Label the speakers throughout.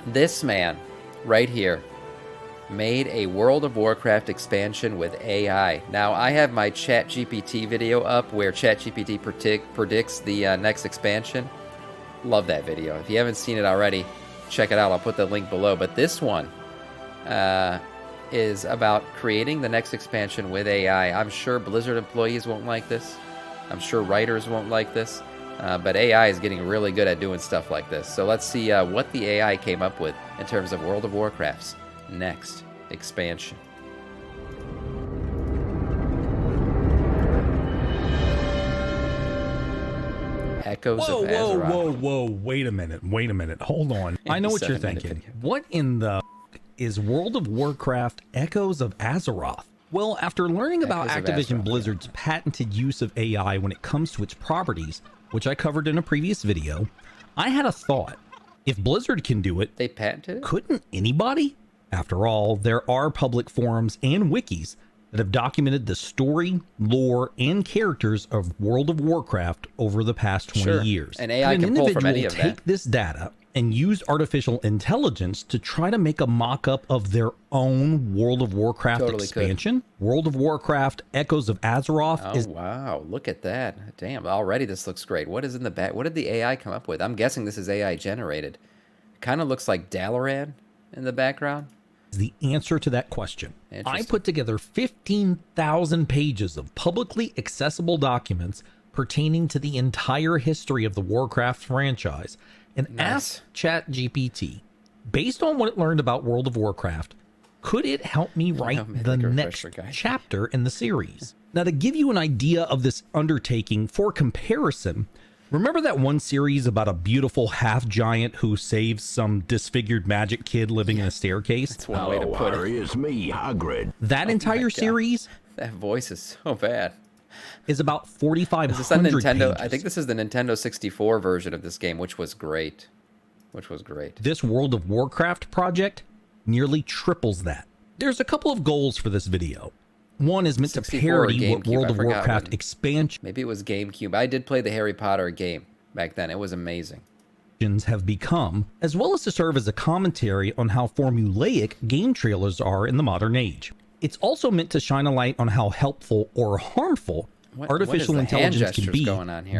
Speaker 1: This man right here made a World of Warcraft expansion with AI. Now, I have my ChatGPT video up where ChatGPT predicts the next expansion. Love that video. If you haven't seen it already, check it out. I'll put the link below. But this one is about creating the next expansion with AI. I'm sure Blizzard employees won't like this. I'm sure writers won't like this. But AI is getting really good at doing stuff like this. So let's see what the AI came up with in terms of World of Warcraft's next expansion. Echoes of Azeroth.
Speaker 2: Whoa, wait a minute, hold on. I know what you're thinking. What in the is World of Warcraft Echoes of Azeroth? Well, after learning about Activision Blizzard's patented use of AI when it comes to its properties, which I covered in a previous video, I had a thought. If Blizzard can do it,
Speaker 1: they patented it?
Speaker 2: Couldn't anybody? After all, there are public forums and wikis that have documented the story, lore, and characters of World of Warcraft over the past 20 years.
Speaker 1: And AI can pull from any of that.
Speaker 2: Take this data and use artificial intelligence to try to make a mock-up of their own World of Warcraft expansion. World of Warcraft Echoes of Azeroth is...
Speaker 1: wow, look at that. Damn, already this looks great. What is in the back? What did the AI come up with? I'm guessing this is AI generated. Kind of looks like Dalaran in the background.
Speaker 2: The answer to that question. I put together 15,000 pages of publicly accessible documents pertaining to the entire history of the Warcraft franchise and asked ChatGPT, based on what it learned about World of Warcraft, could it help me write the next chapter in the series? Now, to give you an idea of this undertaking for comparison, remember that one series about a beautiful half-giant who saves some disfigured magic kid living in a staircase?
Speaker 1: That's one way to put it.
Speaker 3: It's me, Hagrid.
Speaker 2: That entire series...
Speaker 1: That voice is so bad.
Speaker 2: Is about 4,500
Speaker 1: Is this on Nintendo?
Speaker 2: pages.
Speaker 1: I think this is the Nintendo 64 version of this game, which was great.
Speaker 2: This World of Warcraft project nearly triples that. There's a couple of goals for this video. One is meant to parody what World of Warcraft expansion.
Speaker 1: Maybe it was GameCube. I did play the Harry Potter game back then. It was amazing.
Speaker 2: Have become, as well as to serve as a commentary on how formulaic game trailers are in the modern age. It's also meant to shine a light on how helpful or harmful artificial intelligence can be,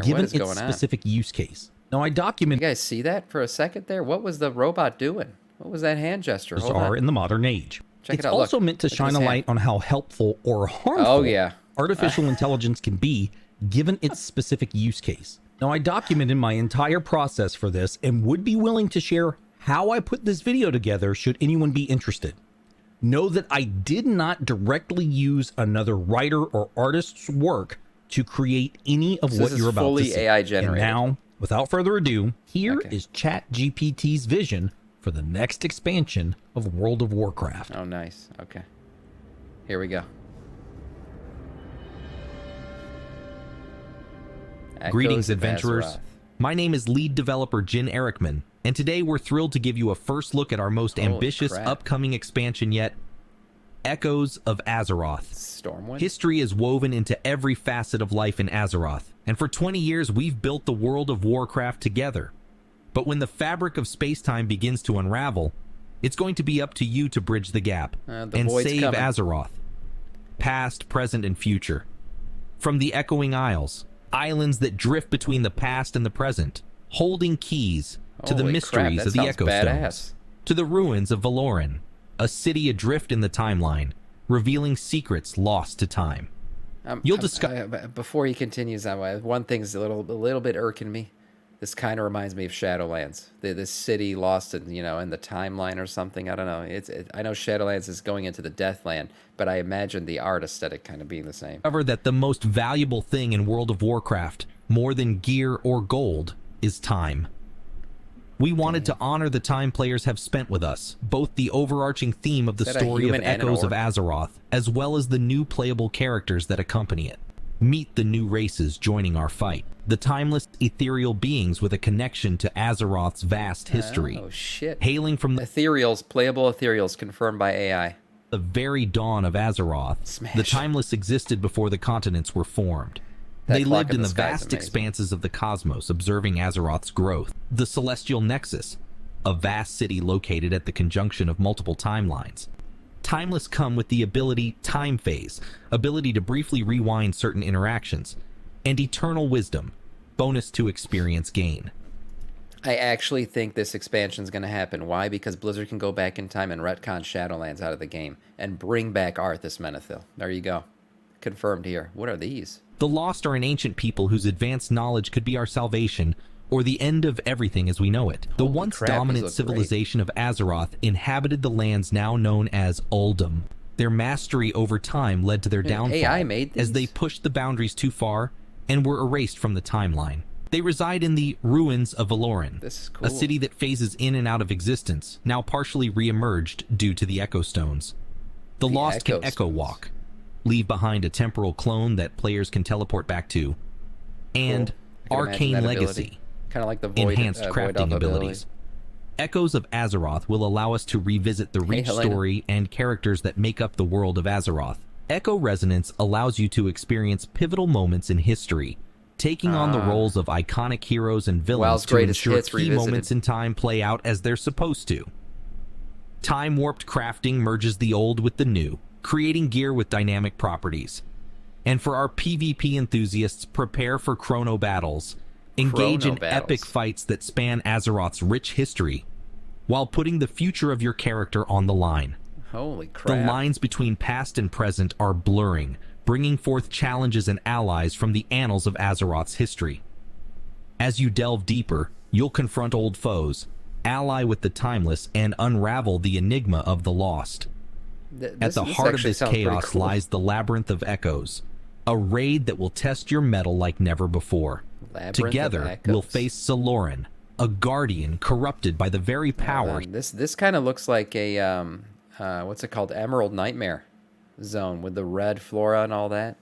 Speaker 2: given its specific use case. Now, I document...
Speaker 1: You guys see that for a second there? What was the robot doing? What was that hand gesture?
Speaker 2: Are in the modern age.
Speaker 1: Check
Speaker 2: it's
Speaker 1: it out.
Speaker 2: Also meant to shine a light on how helpful or harmful artificial intelligence can be, given its specific use case. Now, I documented my entire process for this and would be willing to share how I put this video together should anyone be interested. Know that I did not directly use another writer or artist's work to create any of what you're about to see.
Speaker 1: AI generated.
Speaker 2: And now, without further ado, here is ChatGPT's vision for the next expansion of World of Warcraft.
Speaker 1: Oh, nice. Okay. Here we go.
Speaker 2: Greetings, adventurers. My name is lead developer Jin Erickman, and today we're thrilled to give you a first look at our most ambitious upcoming expansion yet, Echoes of Azeroth.
Speaker 1: Stormwind?
Speaker 2: History is woven into every facet of life in Azeroth, and for 20 years we've built the World of Warcraft together. But when the fabric of space-time begins to unravel, it's going to be up to you to bridge the gap and save Azeroth. Past, present, and future. From the Echoing Isles, islands that drift between the past and the present, holding keys to the mysteries of the Echo Stones, to the ruins of Valoran, a city adrift in the timeline, revealing secrets lost to time. You'll discover...
Speaker 1: Before he continues that way, one thing's a little bit irking me. This kind of reminds me of Shadowlands. This city lost in, in the timeline or something. I don't know. I know Shadowlands is going into the Deathland, but I imagine the art aesthetic kind of being the same.
Speaker 2: Discover that the most valuable thing in World of Warcraft, more than gear or gold, is time. We wanted to honor the time players have spent with us, both the overarching theme of the story of Echoes of Azeroth, as well as the new playable characters that accompany it. Meet the new races joining our fight. The timeless, ethereal beings with a connection to Azeroth's vast history.
Speaker 1: Oh, shit.
Speaker 2: Hailing from the
Speaker 1: ethereals, playable ethereals, confirmed by AI.
Speaker 2: The very dawn of Azeroth, the timeless existed before the continents were formed. They lived in the vast expanses of the cosmos, observing Azeroth's growth. The Celestial Nexus, a vast city located at the conjunction of multiple timelines. Timeless come with the ability Time Phase, ability to briefly rewind certain interactions, and Eternal Wisdom, bonus to experience gain.
Speaker 1: I actually think this expansion is going to happen. Why? Because Blizzard can go back in time and retcon Shadowlands out of the game and bring back Arthas Menethil. There you go. Confirmed here. What are these?
Speaker 2: The Lost are an ancient people whose advanced knowledge could be our salvation, or the end of everything as we know it. The
Speaker 1: Holy
Speaker 2: once
Speaker 1: crap, these
Speaker 2: dominant
Speaker 1: look
Speaker 2: civilization of Azeroth inhabited the lands now known as Uldum. Their mastery over time led to their downfall
Speaker 1: AI made these?
Speaker 2: as they pushed the boundaries too far and were erased from the timeline. They reside in the ruins of Valoran,
Speaker 1: This is cool.
Speaker 2: a city that phases in and out of existence, now partially re-emerged due to the Echo Stones. The Lost can
Speaker 1: Echo
Speaker 2: Echo
Speaker 1: Stones.
Speaker 2: Walk, leave behind a temporal clone that players can teleport back to, and
Speaker 1: Cool. I can imagine
Speaker 2: Arcane
Speaker 1: that
Speaker 2: Legacy,
Speaker 1: ability. Kind of like the Void,
Speaker 2: enhanced
Speaker 1: Void
Speaker 2: crafting
Speaker 1: Elf
Speaker 2: abilities. Echoes of Azeroth will allow us to revisit the rich
Speaker 1: Helena.
Speaker 2: story and characters that make up the world of Azeroth. Echo Resonance allows you to experience pivotal moments in history, taking on the roles of iconic heroes and villains
Speaker 1: WoW's
Speaker 2: to
Speaker 1: greatest
Speaker 2: ensure
Speaker 1: hits
Speaker 2: key
Speaker 1: revisited.
Speaker 2: moments in time play out as they're supposed to. Time-warped crafting merges the old with the new, creating gear with dynamic properties. And for our PvP enthusiasts, prepare for chrono battles. Engage
Speaker 1: Chrono
Speaker 2: in
Speaker 1: battles.
Speaker 2: epic fights that span Azeroth's rich history, while putting the future of your character on the line.
Speaker 1: Holy
Speaker 2: The
Speaker 1: crap.
Speaker 2: lines between past and present are blurring, bringing forth challenges and allies from the annals of Azeroth's history. As you delve deeper, you'll confront old foes, ally with the timeless, and unravel the enigma of the lost. At the heart of
Speaker 1: actually
Speaker 2: this
Speaker 1: sounds pretty
Speaker 2: chaos
Speaker 1: cool.
Speaker 2: lies the Labyrinth of Echoes, a raid that will test your mettle like never before.
Speaker 1: Labyrinth of
Speaker 2: Together,
Speaker 1: Echoes.
Speaker 2: we'll face Saloran, a guardian corrupted by the very power
Speaker 1: This kind of looks like a what's it called? Emerald Nightmare zone with the red flora and all that.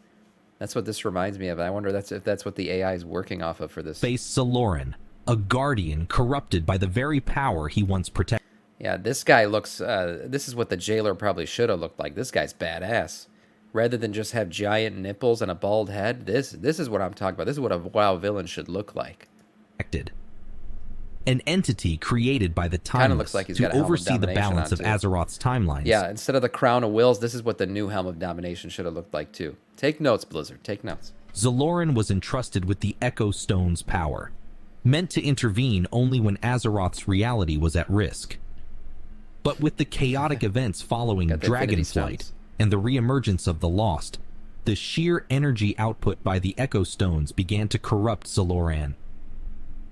Speaker 1: That's what this reminds me of. I wonder if that's what the AI is working off of for this.
Speaker 2: face Saloran, a guardian corrupted by the very power he once protected.
Speaker 1: Yeah, this guy looks. This is what the jailer probably should have looked like. This guy's badass. Rather than just have giant nipples and a bald head, this is what I'm talking about. This is what a WoW villain should look like.
Speaker 2: An entity created by the
Speaker 1: Kinda
Speaker 2: timeless
Speaker 1: looks like he's
Speaker 2: to
Speaker 1: got a helm of
Speaker 2: oversee the
Speaker 1: domination
Speaker 2: balance
Speaker 1: on,
Speaker 2: of
Speaker 1: too.
Speaker 2: Azeroth's timelines.
Speaker 1: Yeah, instead of the Crown of Wills, this is what the new Helm of Domination should have looked like too. Take notes, Blizzard. Take notes.
Speaker 2: Zaloran was entrusted with the Echo Stone's power, meant to intervene only when Azeroth's reality was at risk. But with the chaotic events following
Speaker 1: Got the Infinity
Speaker 2: Dragonflight
Speaker 1: Stones.
Speaker 2: and the reemergence of the Lost, the sheer energy output by the Echo Stones began to corrupt Zaloran.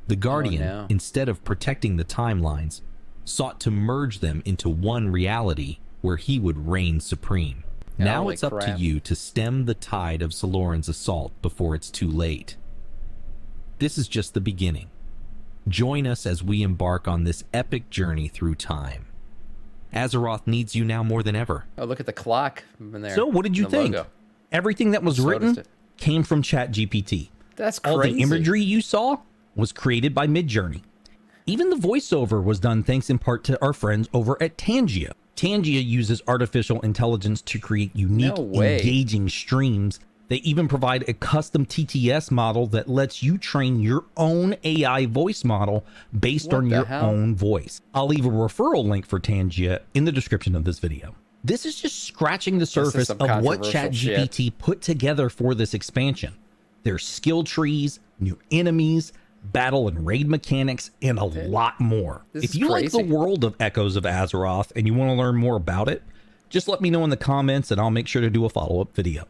Speaker 2: The Guardian,
Speaker 1: no.
Speaker 2: instead of protecting the timelines, sought to merge them into one reality where he would reign supreme. Now
Speaker 1: Holy
Speaker 2: it's up to
Speaker 1: crap.
Speaker 2: you to stem the tide of Zaloran's assault before it's too late. This is just the beginning. Join us as we embark on this epic journey through time. Azeroth needs you now more than ever.
Speaker 1: Oh, look at the clock in there.
Speaker 3: So what did you
Speaker 1: the
Speaker 3: think?
Speaker 1: logo.
Speaker 3: Everything that was
Speaker 1: Just
Speaker 3: written
Speaker 1: noticed it.
Speaker 3: came from ChatGPT.
Speaker 1: That's
Speaker 3: All
Speaker 1: crazy.
Speaker 3: the imagery you saw was created by Midjourney. Even the voiceover was done thanks in part to our friends over at Tangia. Tangia uses artificial intelligence to create unique,
Speaker 1: No way.
Speaker 3: engaging streams. They even provide a custom TTS model that lets you train your own AI voice model based
Speaker 1: What
Speaker 3: on
Speaker 1: the
Speaker 3: your
Speaker 1: hell?
Speaker 3: own voice. I'll leave a referral link for Tangia in the description of this video. This is just scratching the
Speaker 1: is
Speaker 3: surface
Speaker 1: some
Speaker 3: of what
Speaker 1: controversial
Speaker 3: ChatGPT put together for this expansion. There's skill trees, new enemies, battle and raid mechanics, and a lot more.
Speaker 1: This
Speaker 3: If
Speaker 1: is
Speaker 3: you like
Speaker 1: crazy.
Speaker 3: the world of Echoes of Azeroth and you want to learn more about it, just let me know in the comments and I'll make sure to do a follow-up video.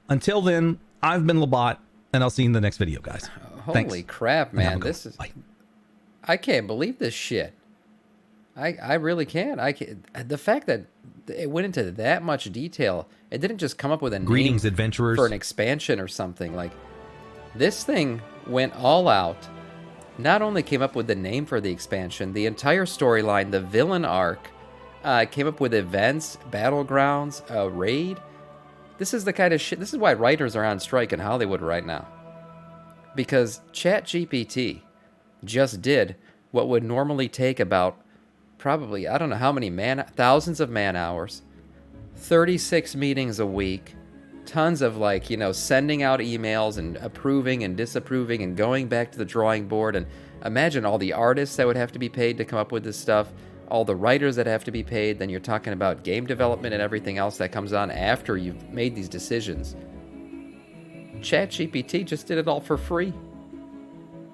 Speaker 3: Until then, I've been Labat, and I'll see you in the next video, guys.
Speaker 1: Holy
Speaker 3: Thanks.
Speaker 1: crap,
Speaker 3: And have a
Speaker 1: man!
Speaker 3: good
Speaker 1: This
Speaker 3: one.
Speaker 1: is.
Speaker 3: Bye.
Speaker 1: I can't believe this shit. I really can't. The fact that it went into that much detail. It didn't just come up with a
Speaker 2: Greetings,
Speaker 1: name
Speaker 2: adventurers.
Speaker 1: for an expansion or something. Like, this thing went all out. Not only came up with the name for the expansion, the entire storyline, the villain arc, came up with events, battlegrounds, a raid. This is the kind of shit. This is why writers are on strike in Hollywood right now. Because ChatGPT just did what would normally take about probably, I don't know how many thousands of man hours, 36 meetings a week, tons of sending out emails and approving and disapproving and going back to the drawing board and Imagine all the artists that would have to be paid to come up with this stuff, all the writers that have to be paid. Then you're talking about game development and everything else that comes on after you've made these decisions. ChatGPT just did it all for free.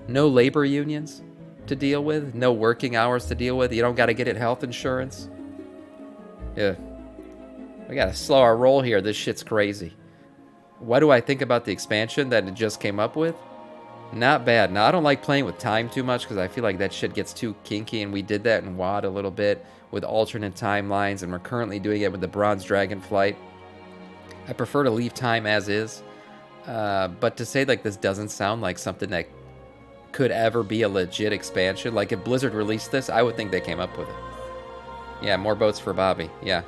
Speaker 1: No labor unions to deal with, no working hours to deal with. You don't got to get it health insurance. Yeah. We got to slow our roll here. This shit's crazy. What do I think about the expansion that it just came up with? Not bad. Now, I don't like playing with time too much because I feel like that shit gets too kinky, and we did that in WoD a little bit with alternate timelines, and we're currently doing it with the Bronze Dragon flight. I prefer to leave time as is, but to say like this doesn't sound like something that could ever be a legit expansion. Like if Blizzard released this, I would think they came up with it. Yeah, more boats for Bobby. Yeah.